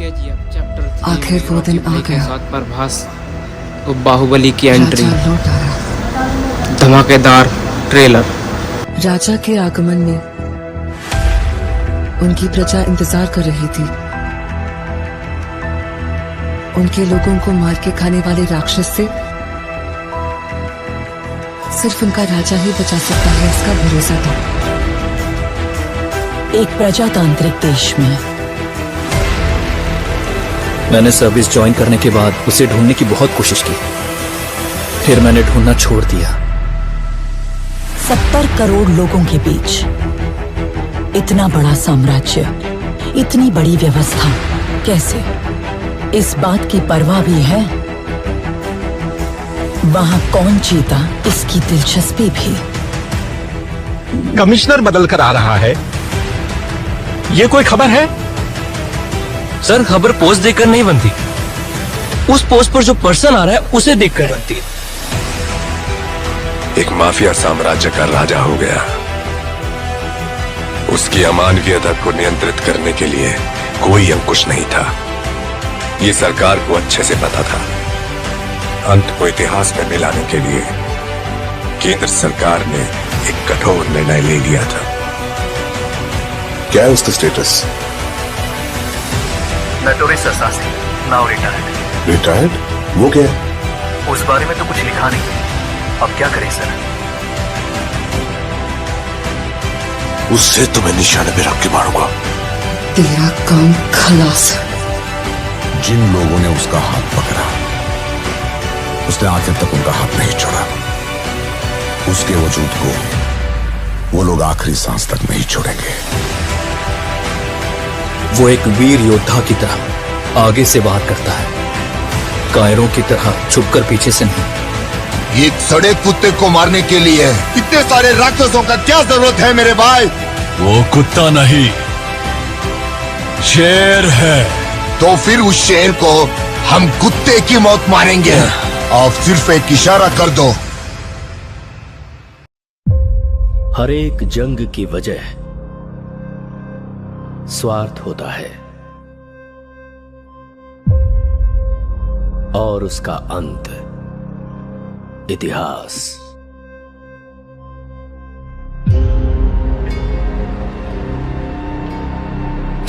KGF chapter 3 आखिर वो दिन आ के गया। साथ प्रभास और बाहुबली की एंट्री, राजा लौट आया। धमाकेदार ट्रेलर। राजा के आगमन में उनकी प्रजा इंतजार कर रही थी। उनके लोगों को मार के खाने वाले राक्षस से सिर्फ उनका राजा ही बचा सकता है, इसका भरोसा था। एक प्रजातांत्रिक देश में मैंने सर्विस ज्वाइन करने के बाद उसे ढूंढने की बहुत कोशिश की, फिर मैंने ढूंढना छोड़ दिया। 70 करोड़ लोगों के बीच इतना बड़ा साम्राज्य, इतनी बड़ी व्यवस्था, कैसे? इस बात की परवाह भी है वहां कौन जीता, इसकी दिलचस्पी भी। कमिश्नर बदल कर आ रहा है, ये कोई खबर है? सर, खबर पोस्ट देखकर नहीं बनती, उस पोस्ट पर जो पर्सन आ रहा है उसे देखकर बनती है। एक माफिया साम्राज्य का राजा हो गया। उसकी अमानवीयता को नियंत्रित करने के लिए कोई अंकुश नहीं था। ये सरकार को अच्छे से पता था। अंत को इतिहास में मिलाने के लिए केंद्र सरकार ने एक कठोर निर्णय ले लिया था। क्या है उसका status? Notorious assassin, now retired. Retired? वो क्या है? उस बारे में तो कुछ लिखा नहीं। अब क्या करें सर? उससे तो मैं निशाने पे रख के मारूंगा। तेरा काम खलास। जिन लोगों ने उसका हाथ पकड़ा, उसने आखिर तक उनका हाथ नहीं छोड़ा। उसके वजूद को वो लोग आखिरी सांस तक नहीं छोड़ेंगे। वो एक वीर योद्धा की तरह आगे से वार करता है, कायरों की तरह छुपकर पीछे से नहीं। एक सड़े कुत्ते को मारने के लिए इतने सारे राक्षसों का क्या जरूरत है मेरे भाई? वो कुत्ता नहीं, शेर है। तो फिर उस शेर को हम कुत्ते की मौत मारेंगे। आप सिर्फ एक इशारा कर दो। हर एक जंग की वजह स्वार्थ होता है और उसका अंत इतिहास।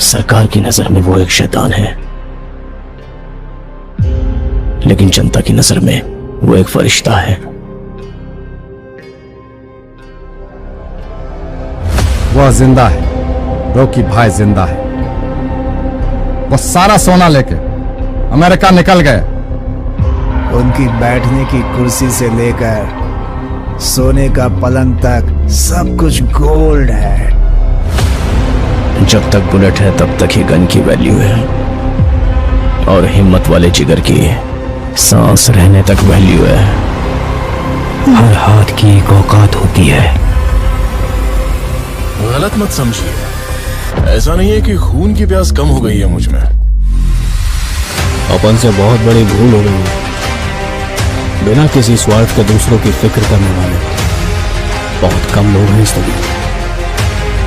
सरकार की नजर में वो एक शैतान है, लेकिन जनता की नजर में वो एक फरिश्ता है। वह जिंदा है, रॉकी भाई जिंदा है। वो सारा सोना लेके अमेरिका निकल गए। उनकी बैठने की कुर्सी से लेकर सोने का पलंग तक सब कुछ गोल्ड है। जब तक बुलेट है तब तक ही गन की वैल्यू है, और हिम्मत वाले जिगर की सांस रहने तक वैल्यू है। हर हाथ की एक औकात होती है। गलत मत समझिए, ऐसा नहीं है कि खून की प्यास कम हो गई है मुझ में। अपन से बहुत बड़ी भूल हो गई है। बिना किसी स्वार्थ के दूसरों की फिक्र करने वाले बहुत कम लोग हैं इस दुनिया।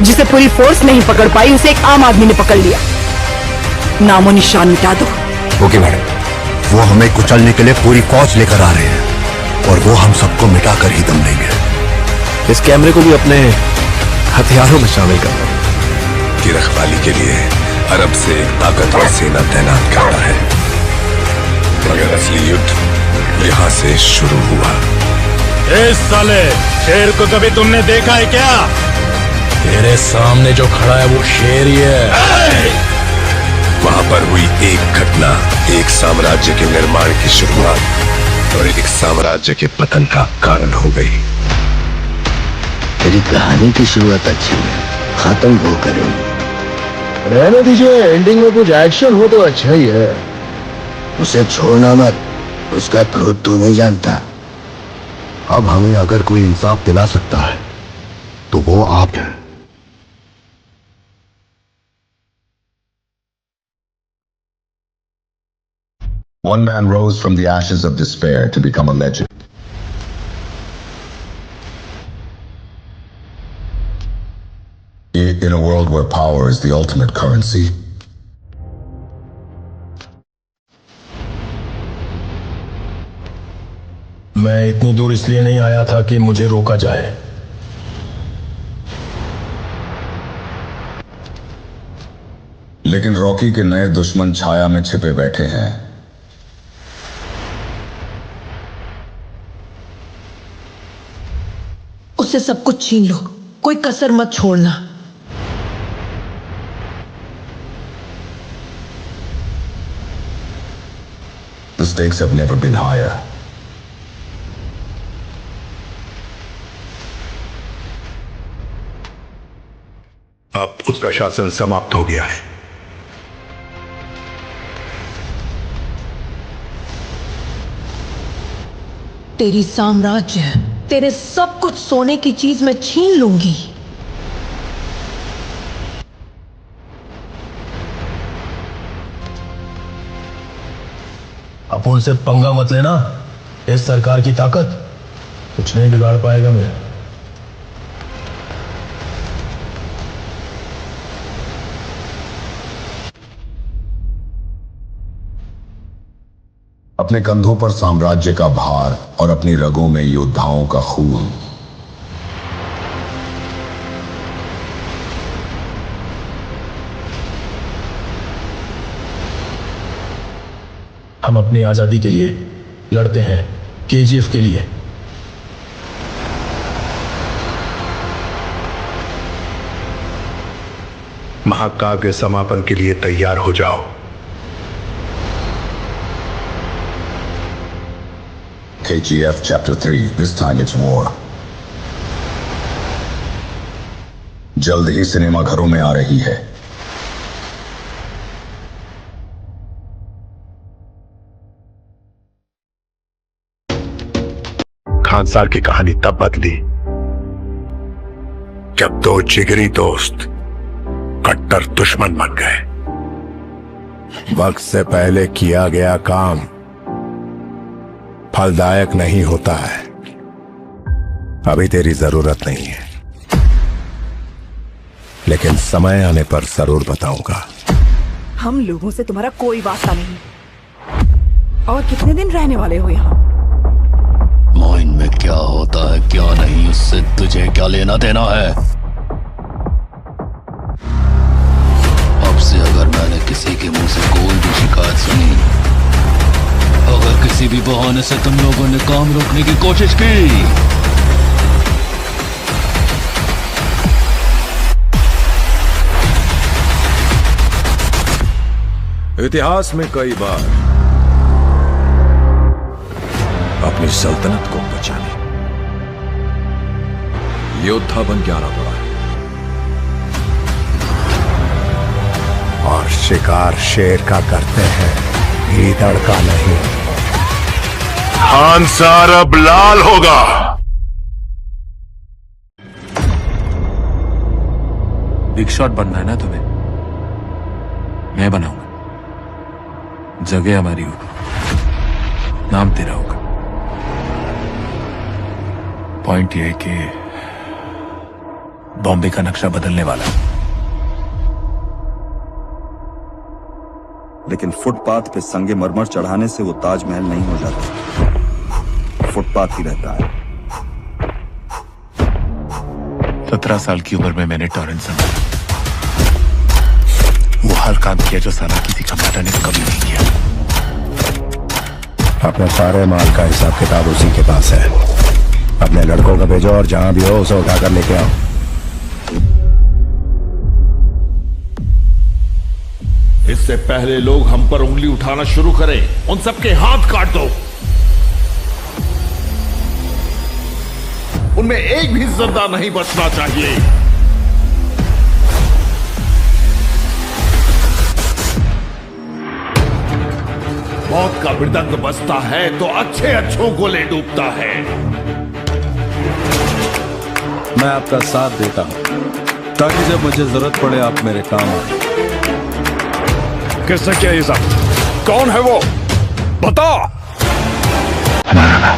जिसे पूरी फोर्स नहीं पकड़ पाई, उसे एक आम आदमी ने पकड़ लिया। नामो निशान मिटा दो। ओके मैडम, वो हमें कुचलने के लिए पूरी फौज लेकर आ रहे हैं और वो हम सबको मिटाकर ही दम लेंगे। इस कैमरे को भी अपने हथियारों में शामिल करना की रखवाली के लिए अरब से एक ताकतवर सेना तैनात करना है, मगर असली युद्ध यहाँ से शुरू हुआ। इस साले शेर को कभी तुमने देखा है क्या? तेरे सामने जो खड़ा है वो शेर ही है। वहां पर हुई एक घटना एक साम्राज्य के निर्माण की शुरुआत और एक साम्राज्य के पतन का कारण हो गई। तेरी कहानी की शुरुआत अच्छी है, खत्म वो करेंगे। रहने दीजिए, एंडिंग में कुछ एक्शन हो तो अच्छा ही है। उसे छोड़ना मत, उसका क्रोध तू नहीं जानता। अब हमें अगर कोई इंसाफ दिला सकता है तो वो आप हैं। One man rose from the ashes of despair to become a legend. In a world where power is the ultimate currency, मैं इतनी दूर इसलिए नहीं आया था कि मुझे रोका जाए। लेकिन रॉकी के नए दुश्मन छाया में छिपे बैठे हैं। उससे सब कुछ छीन लो, कोई कसर मत छोड़ना। The stakes have never been higher. अब उसका शासन समाप्त हो गया है। तेरी साम्राज्य, तेरे सब कुछ सोने की चीज मैं छीन लूंगी। आप उनसे पंगा मत लेना। इस सरकार की ताकत कुछ नहीं बिगाड़ पाएगा मेरा। अपने कंधों पर साम्राज्य का भार और अपनी रगों में योद्धाओं का खून। हम अपनी आजादी के लिए लड़ते हैं, केजीएफ के लिए। महाकाव्य समापन के लिए तैयार हो जाओ। KGF Chapter 3, this time it's war. जल्द ही सिनेमा घरों में आ रही है। खान साहब की कहानी तब बदली जब दो जिगरी दोस्त कट्टर दुश्मन बन गए। वक्त से पहले किया गया काम फलदायक नहीं होता है। अभी तेरी जरूरत नहीं है, लेकिन समय आने पर जरूर बताऊंगा। हम लोगों से तुम्हारा कोई वास्ता नहीं। और कितने दिन रहने वाले हो यहाँ? मोइन में क्या होता है क्या नहीं, उससे तुझे क्या लेना देना है। अब से अगर मैंने किसी के मुंह से कोई भी शिकायत सुनी, अगर किसी भी बहाने से तुम लोगों ने काम रोकने की कोशिश की, इतिहास में कई बार अपनी सल्तनत को बचाने योद्धा बन के आना पड़ा है। और शिकार शेर का करते हैं, गीदड़ का नहीं। खान सार अब लाल होगा। बिग शॉट बनना है ना तुम्हें? मैं बनाऊंगा। जगह हमारी होगी, नाम तेरा होगा। पॉइंट ये है कि बॉम्बे का नक्शा बदलने वाला है। लेकिन फुटपाथ पे संगे मरमर चढ़ाने से वो ताजमहल नहीं हो जाता, फुटपाथ ही रहता है। 17 साल की उम्र में मैंने टॉरेंट संभाला। वो हर काम किया जो साला किसी कमांडर ने कभी नहीं किया। अपने सारे माल का हिसाब किताब उसी के पास है। अपने लड़कों को भेजो और जहां भी हो उसे उठाकर लेके आओ। इससे पहले लोग हम पर उंगली उठाना शुरू करें, उन सबके हाथ काट दो। उनमें एक भी जिंदा नहीं बचना चाहिए। मौत का मृदंग बजता है तो अच्छे अच्छों को ले डूबता है। मैं आपका साथ देता हूं ताकि जब मुझे जरूरत पड़े आप मेरे काम आए। किसने किया ये सब? कौन है वो? बता। हमारा